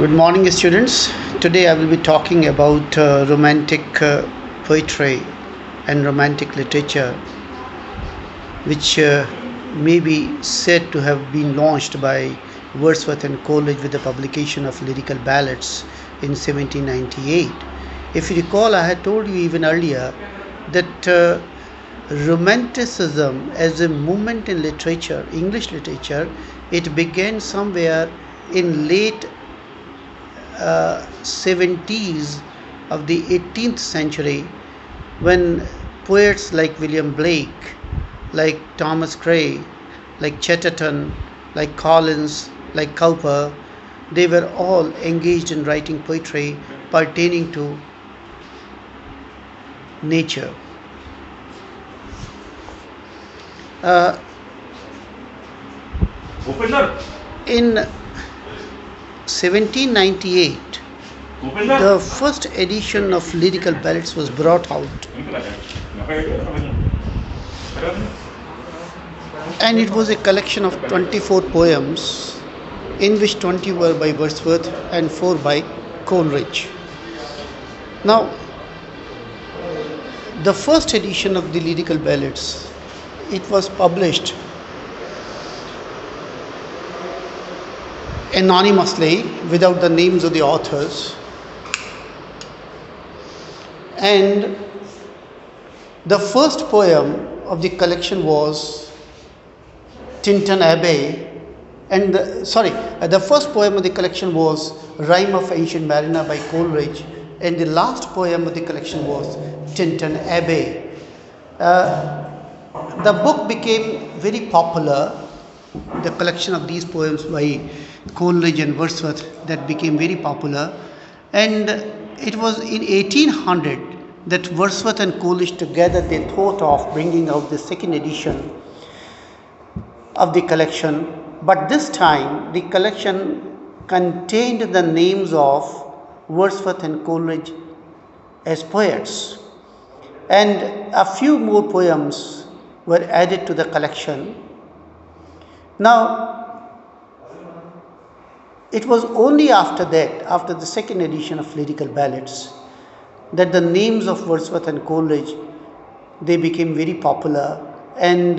Good morning, students. Today I will be talking about romantic poetry and romantic literature, which may be said to have been launched by Wordsworth and Coleridge with the publication of Lyrical Ballads in 1798. If you recall, I had told you even earlier that Romanticism as a movement in literature, English literature, it began somewhere in late 70s of the 18th century, when poets like William Blake, like Thomas Gray, like Chatterton, like Collins, like Cowper, they were all engaged in writing poetry pertaining to nature. In 1798, the first edition of Lyrical Ballads was brought out, and it was a collection of 24 poems, in which 20 were by Wordsworth and 4 by Coleridge. Now, the first edition of the Lyrical Ballads, it was published anonymously without the names of the authors, and the first poem of the collection was Tintern Abbey, and the first poem of the collection was Rime of Ancient Mariner by Coleridge, and the last poem of the collection was Tintern Abbey. The book became very popular. The collection of these poems by Coleridge and Wordsworth that became very popular, and it was in 1800 that Wordsworth and Coleridge together they thought of bringing out the second edition of the collection, but this time the collection contained the names of Wordsworth and Coleridge as poets, and a few more poems were added to the collection. Now, it was only after that, after the second edition of Lyrical Ballads, that the names of Wordsworth and Coleridge, they became very popular, and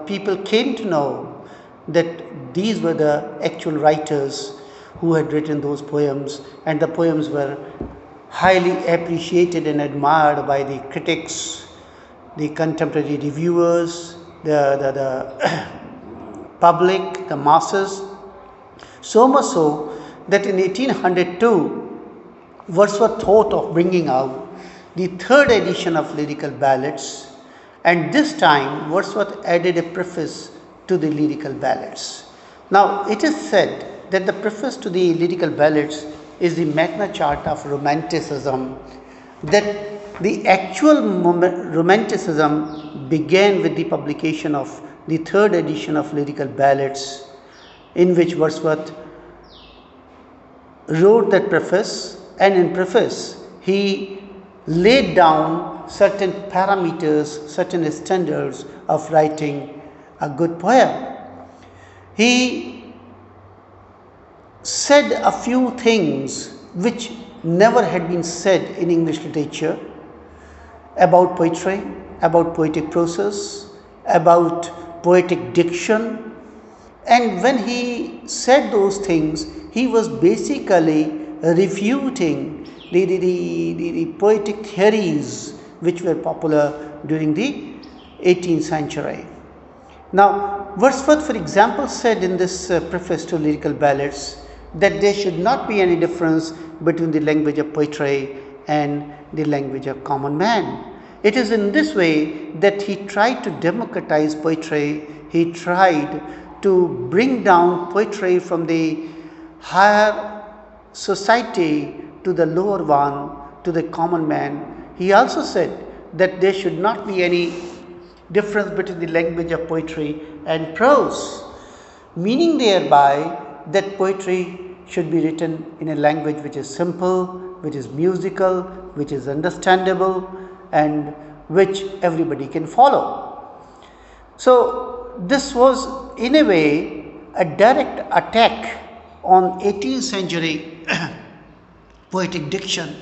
people came to know that these were the actual writers who had written those poems, and the poems were highly appreciated and admired by the critics, the contemporary reviewers, the public, the masses. So much so that in 1802, Wordsworth thought of bringing out the third edition of Lyrical Ballads, and this time Wordsworth added a preface to the Lyrical Ballads. Now, it is said that the preface to the Lyrical Ballads is the Magna Charta of Romanticism, that the actual Romanticism began with the publication of the third edition of Lyrical Ballads, in which Wordsworth wrote that preface, and in preface he laid down certain parameters, certain standards of writing a good poem. He said a few things which never had been said in English literature about poetry, about poetic process, about poetic diction. And when he said those things, he was basically refuting the poetic theories which were popular during the 18th century. Now, Wordsworth, for example, said in this preface to Lyrical Ballads that there should not be any difference between the language of poetry and the language of common man. It is in this way that he tried to democratize poetry. He tried to bring down poetry from the higher society to the lower one, to the common man. He also said that there should not be any difference between the language of poetry and prose, meaning thereby that poetry should be written in a language which is simple, which is musical, which is understandable, and which everybody can follow. So, this was in a way a direct attack on 18th century poetic diction,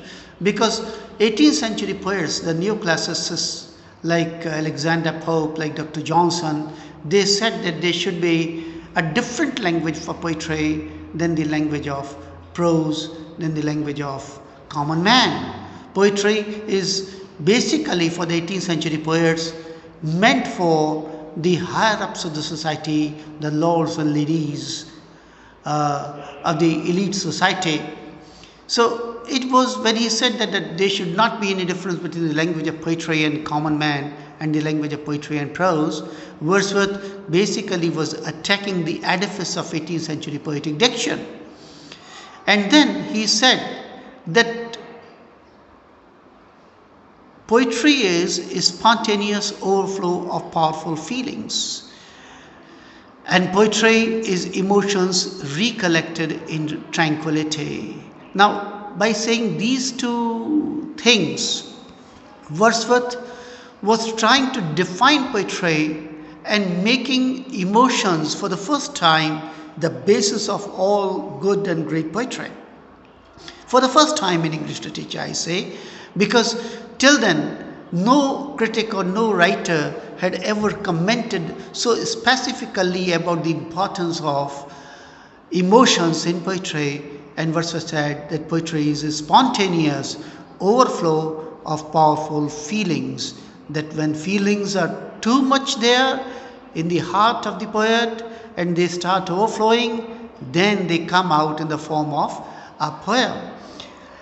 because 18th century poets, the neoclassicists like Alexander Pope, like Dr. Johnson, they said that there should be a different language for poetry than the language of prose, than the language of common man. Poetry is basically, for the 18th century poets, meant for the higher ups of the society, the lords and ladies of the elite society. So it was when he said that there should not be any difference between the language of poetry and common man and the language of poetry and prose, Wordsworth basically was attacking the edifice of 18th century poetic diction. And then he said that poetry is a spontaneous overflow of powerful feelings, and poetry is emotions recollected in tranquility. Now, by saying these two things, Wordsworth was trying to define poetry and making emotions for the first time the basis of all good and great poetry. For the first time in English literature, I say, because till then, no critic or no writer had ever commented so specifically about the importance of emotions in poetry, and Wordsworth said that poetry is a spontaneous overflow of powerful feelings, that when feelings are too much there in the heart of the poet and they start overflowing, then they come out in the form of a poem.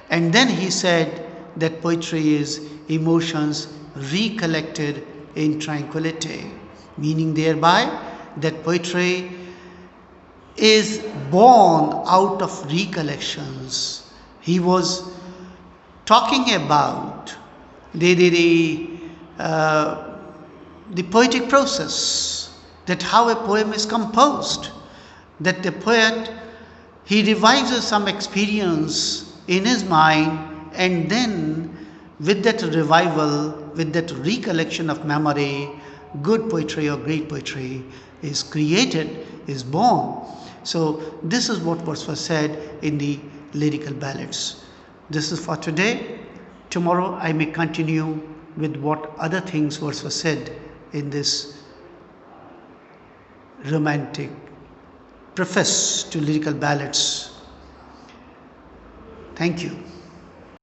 And then he said that poetry is emotions recollected in tranquility, meaning thereby that poetry is born out of recollections. He was talking about the poetic process, that how a poem is composed, that the poet, he revives some experience in his mind, and then with that revival, with that recollection of memory, good poetry or great poetry is created, is born. So this is what Wordsworth said in the lyrical ballads. This is for today. Tomorrow I may continue with what other things Wordsworth said in this romantic preface to lyrical ballads. Thank you.